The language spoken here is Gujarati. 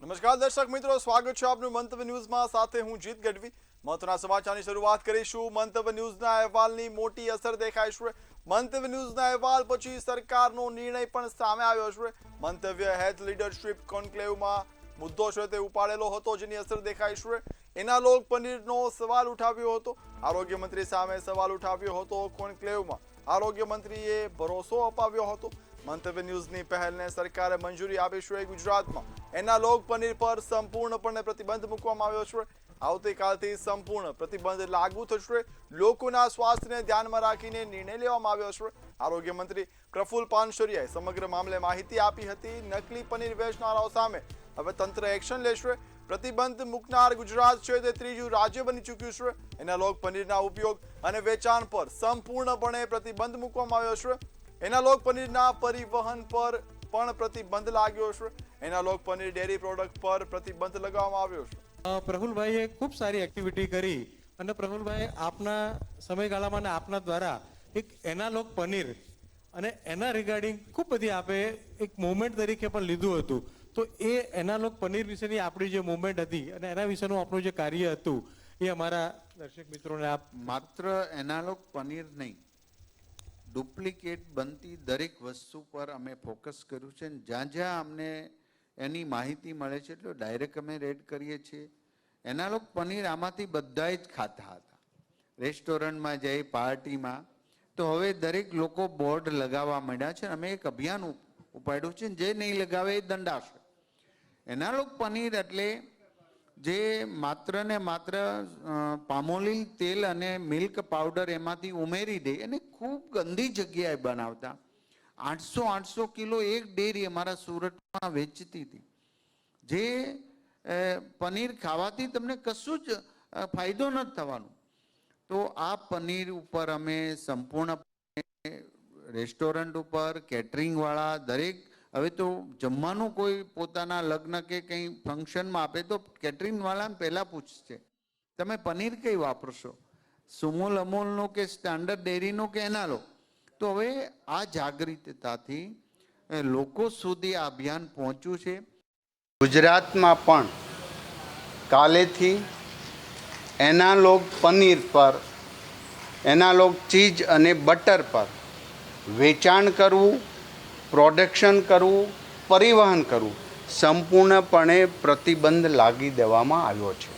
નમસ્કાર દર્શક મિત્રો, સ્વાગત છે આપનું મંતવ્ય ન્યૂઝમાં. સાથે હું જીત ગઢવી. મહત્વના સમાચારની શરૂઆત કરીશું. મંતવ્ય ન્યૂઝના અહેવાલની મોટી અસર દેખાય છે. મંતવ્ય ન્યૂઝના અહેવાલ પછી સરકારનો નિર્ણય પણ સામે આવ્યો છે. મંતવ્ય હેલ્થ લીડરશિપ કોન્ક્લેવમાં મુદ્દો છે તે ઉપાડેલો હતો, જેની અસર દેખાય છે. એનાલોગ પનીરનો સવાલ ઉઠાવ્યો હતો. આરોગ્ય મંત્રી સામે સવાલ ઉઠાવ્યો હતો. કોન્ક્લેવમાં આરોગ્ય મંત્રીએ ભરોસો અપાવ્યો હતો. મંતવ્ય ન્યૂઝની પહેલને સરકારે મંજૂરી આપી છે. ગુજરાતમાં એનાલોગ પનીર પર સંપૂર્ણપણે પ્રતિબંધ મૂકવામાં આવ્યો છે. આવતીકાલથી સંપૂર્ણ પ્રતિબંધ લાગુ થશે. લોકોના સ્વાસ્થ્યને ધ્યાનમાં રાખીને નિર્ણય લેવામાં આવ્યો છે. આરોગ્ય મંત્રી પ્રફુલ્લ પાનસરિયાએ સમગ્ર મામલે માહિતી આપી હતી. નકલી પનીર વેચનારાઓ સામે હવે તંત્ર એક્શન લેશે. પ્રતિબંધ મૂકનાર ગુજરાત છે તે ત્રીજું રાજ્ય બની ચૂક્યું છે. એનાલોગ પનીરના ઉપયોગ અને વેચાણ પર સંપૂર્ણપણે પ્રતિબંધ મૂકવામાં આવ્યો છે. એનાલોગ પનીરના પરિવહન પર પણ પ્રતિબંધ લાગ્યો છે. એનાલોગ પનીર ડેરી પ્રોડક્ટ પર પ્રતિબંધ લગાવવામાં આવ્યો છે. પ્રફુલભાઈએ ખૂબ સારી એક્ટિવિટી કરી અને પ્રફુલભાઈ આપના સમયગાળામાં અને આપના દ્વારા એક એનાલોગ પનીર અને એના રિગાર્ડિંગ ખૂબ બધી આપે એક મુવમેન્ટ તરીકે પણ લીધું હતું. તો એ એનાલોગ પનીર વિશેની આપણી જે મુવમેન્ટ હતી અને એના વિશેનું આપણું જે કાર્ય હતું એ અમારા દર્શક મિત્રોને આપ માત્ર એનાલોગ પનીર નહીં, ડુપ્લિકેટ બનતી દરેક વસ્તુ પર અમે ફોકસ કર્યું છે. જ્યાં જ્યાં અમને એની માહિતી મળે છે એટલે ડાયરેક્ટ અમે રેડ કરીએ છીએ. એનાલોગ પનીર આમાંથી બધા જ ખાતા હતા. રેસ્ટોરન્ટમાં જઈ, પાર્ટીમાં, તો હવે દરેક લોકો બોર્ડ લગાવવા માંડ્યા છે. અમે એક અભિયાન ઉપાડ્યું છે, જે નહીં લગાવે એ દંડાશે. એનાલોગ પનીર એટલે જે માત્ર ને માત્ર પામોલીન તેલ અને મિલ્ક પાવડર એમાંથી ઉમેરી દે અને ખૂબ ગંદી જગ્યાએ બનાવતા. 800 કિલો એક ડેરી અમારા સુરતમાં વેચતી હતી. જે પનીર ખાવાથી તમને કશું જ ફાયદો નથી થવાનો. તો આ પનીર ઉપર અમે સંપૂર્ણ રેસ્ટોરન્ટ ઉપર, કેટરિંગવાળા દરેક, હવે તો જમવાનું કોઈ પોતાના લગ્ન કે કંઈ ફંક્શનમાં આપે તો કેટરિંગવાળાને પહેલાં પૂછશે તમે પનીર કઈ વાપરશો, સુમૂલ અમૂલનું કે સ્ટાન્ડર્ડ ડેરીનું કે એનાલો. તો હવે આ જાગૃતતાથી લોકો સુધી આ અભિયાન પહોંચ્યું છે. ગુજરાતમાં પણ કાલેથી એનાલોગ પનીર પર, એનાલોગ ચીઝ અને બટર પર વેચાણ કરવું, પ્રોડક્શન કરવું, પરિવહન કરવું સંપૂર્ણપણે પ્રતિબંધ લાગી દેવામાં આવ્યો છે.